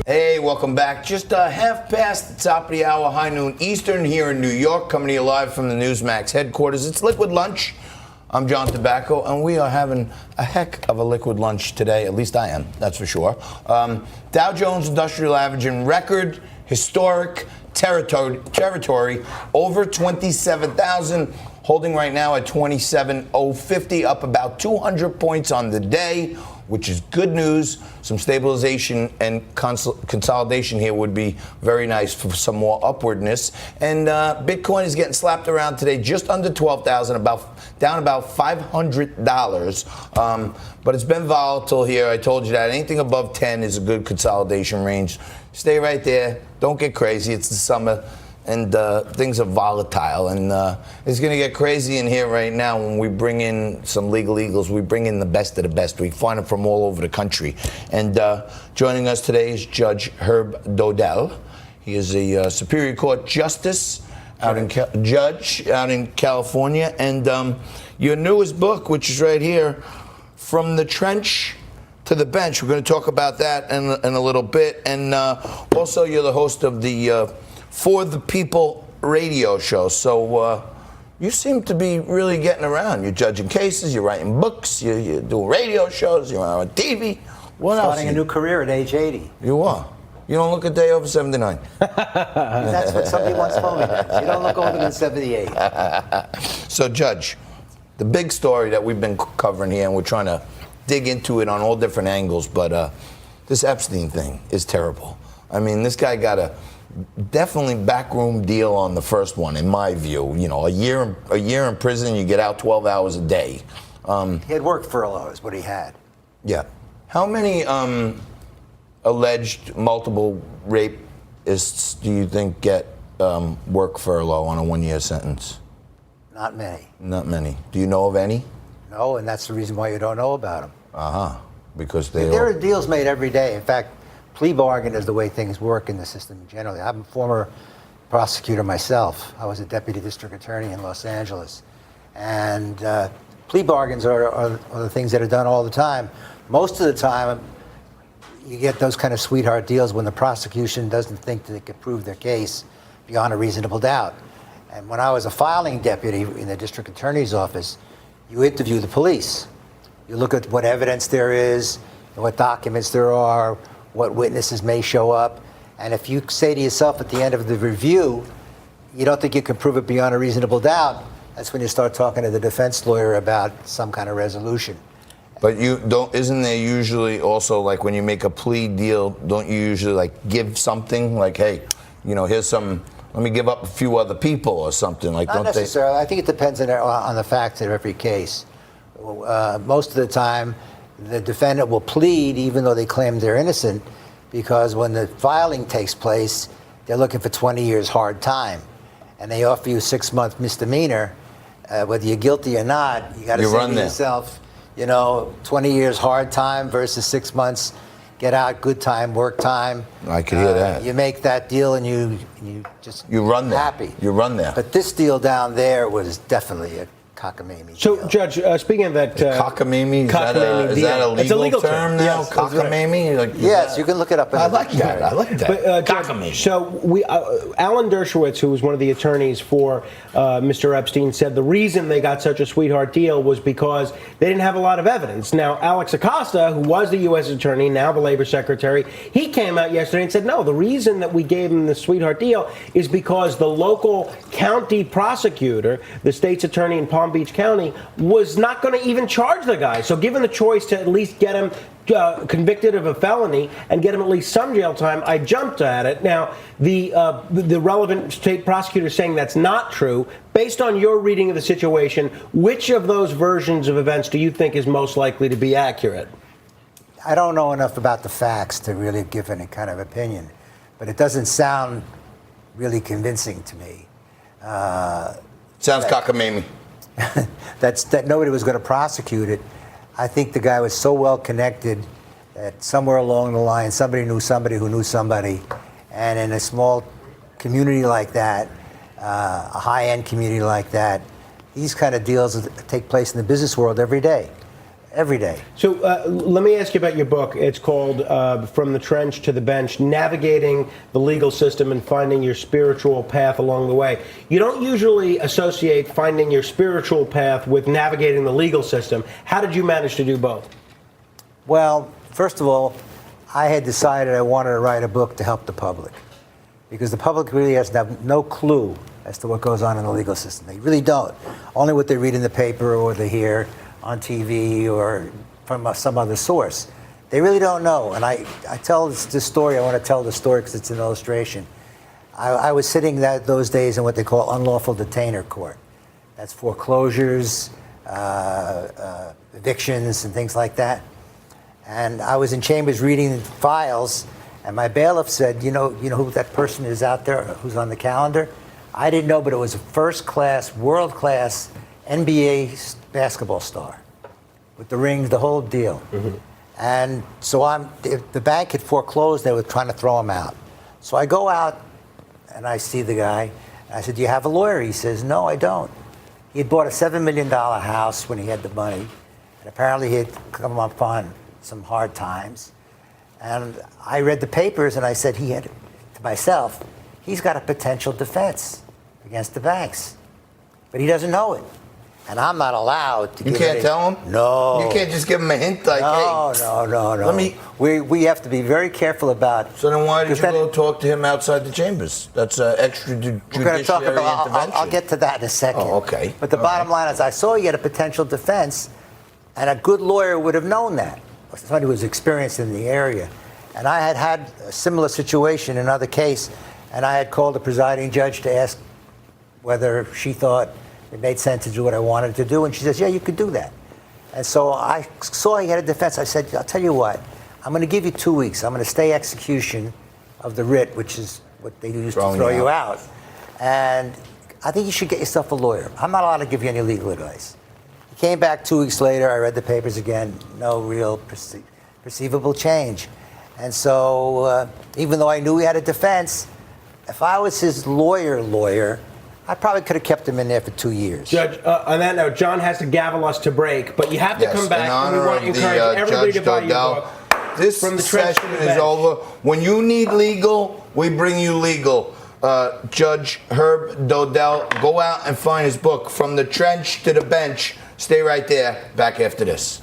Hey, welcome back. Just half past the top of the hour, high noon Eastern here in New York, coming to you live from the Newsmax headquarters. It's Liquid Lunch. I'm John Tobacco, and we are having a heck of a liquid lunch today. At least I am, that's for sure. Dow Jones Industrial Averaging record historic territory over 27,000, holding right now at 27,050, up about 200 points on the day, which is good news. Some stabilization and consolidation here would be very nice for some more upwardness. And Bitcoin is getting slapped around today, just under 12,000, down about $500. But it's been volatile here. I told you that anything above 10 is a good consolidation range. Stay right there. Don't get crazy. It's the summer. And things are volatile, and it's going to get crazy in here right now when we bring in some legal eagles. We bring in the best of the best. We find them from all over the country. And joining us today is Judge Herb Dodell. He is a Superior Court Justice judge out in California. And your newest book, which is right here, From the Trench to the Bench. We're going to talk about that in a little bit. And also, you're the host of the For the People radio show. So you seem to be really getting around. You're judging cases, you're writing books, you're doing radio shows, you're on TV. What else? Starting a new career at age 80. You are. You don't look a day over 79. That's what somebody once told me. You don't look older than 78. So, Judge, the big story that we've been covering here, and we're trying to dig into it on all different angles, but this Epstein thing is terrible. I mean, this guy got a definitely backroom deal on the first one, in my view. You know, a year in prison, you get out 12 hours a day. He had worked furlough, is what he had. Yeah. How many alleged multiple rapists do you think get work furlough on a 1-year sentence? Not many. Not many. Do you know of any? No, and that's the reason why you don't know about them. Because there are deals made every day. In fact, plea bargain is the way things work in the system generally. I'm a former prosecutor myself. I was a deputy district attorney in Los Angeles. And plea bargains are the things that are done all the time. Most of the time, you get those kind of sweetheart deals when the prosecution doesn't think that they can prove their case beyond a reasonable doubt. And when I was a filing deputy in the district attorney's office, you interview the police. You look at what evidence there is, what documents there are, what witnesses may show up. And if you say to yourself at the end of the review, you don't think you can prove it beyond a reasonable doubt, that's when you start talking to the defense lawyer about some kind of resolution. But isn't there usually also, like, when you make a plea deal, don't you usually, like, give something? Like, hey, you know, here's some, let me give up a few other people or something. Like, Not necessarily. I think it depends on the facts of every case. Most of the time, the defendant will plead even though they claim they're innocent, because when the filing takes place, they're looking for 20 years hard time. And they offer you a 6-month misdemeanor. Whether you're guilty or not, you got to say to yourself, you know, 20 years hard time versus 6 months, get out, good time, work time. I could hear that. You make that deal and you run there. Happy. You run there. But this deal down there was definitely a cockamamie So, deal. Judge, speaking of that... cockamamie? Is that a legal term now? Yes, cockamamie? Like, yes, you can look it up. I like that. I like that. But, cockamamie. So, Alan Dershowitz, who was one of the attorneys for Mr. Epstein, said the reason they got such a sweetheart deal was because they didn't have a lot of evidence. Now, Alex Acosta, who was the U.S. attorney, now the labor secretary, he came out yesterday and said, no, the reason that we gave him the sweetheart deal is because the local county prosecutor, the state's attorney in Palm Beach County, was not going to even charge the guy. So given the choice to at least get him convicted of a felony and get him at least some jail time, I jumped at it. Now, the relevant state prosecutor is saying that's not true. Based on your reading of the situation, which of those versions of events do you think is most likely to be accurate? I don't know enough about the facts to really give any kind of opinion, but it doesn't sound really convincing to me. Sounds cockamamie. That nobody was going to prosecute it. I think the guy was so well connected that somewhere along the line, somebody knew somebody who knew somebody. And in a small community like that, a high-end community like that, these kind of deals take place in the business world every day. every day. So let me ask you about your book. It's called From the Trench to the Bench, Navigating the Legal System and Finding Your Spiritual Path Along the Way. You don't usually associate finding your spiritual path with navigating the legal system. How did you manage to do both? Well, first of all, I had decided I wanted to write a book to help the public, because the public really has no clue as to what goes on in the legal system. They really don't. Only what they read in the paper or they hear on TV or from some other source. They really don't know. And I tell this story. I want to tell the story because it's an illustration. I was sitting those days in what they call unlawful detainer court. That's foreclosures, evictions, and things like that. And I was in chambers reading files, and my bailiff said, you know who that person is out there who's on the calendar? I didn't know, but it was a first-class, world-class NBA basketball star with the rings, the whole deal. Mm-hmm. And so the bank had foreclosed. They were trying to throw him out. So I go out, and I see the guy. And I said, do you have a lawyer? He says, no, I don't. He had bought a $7 million house when he had the money. And apparently he had come upon some hard times. And I read the papers, and I said to myself, he's got a potential defense against the banks. But he doesn't know it. And I'm not allowed to. You can't tell him? No. You can't just give him a hint like, no, hey. No. We have to be very careful about. So then why did you go talk to him outside the chambers? That's extrajudiciary intervention. I'll get to that in a second. Oh, okay. But the bottom line is I saw he had a potential defense, and a good lawyer would have known that. Somebody who was experienced in the area. And I had a similar situation in another case, and I had called the presiding judge to ask whether she thought it made sense to do what I wanted to do, and she says, yeah, you could do that. And so I saw he had a defense. I said, I'll tell you what, I'm going to give you 2 weeks. I'm going to stay execution of the writ, which is what they used to throw you out. And I think you should get yourself a lawyer. I'm not allowed to give you any legal advice. He came back 2 weeks later. I read the papers again. No real perceivable change. And so even though I knew he had a defense, if I was his lawyer, I probably could have kept him in there for 2 years. Judge, on that note, John has to gavel us to break, but you have to come back, and we want to encourage everybody to buy your book. This session is over. When you need legal, we bring you legal. Judge Herb Dodell, go out and find his book, From the Trench to the Bench. Stay right there. Back after this.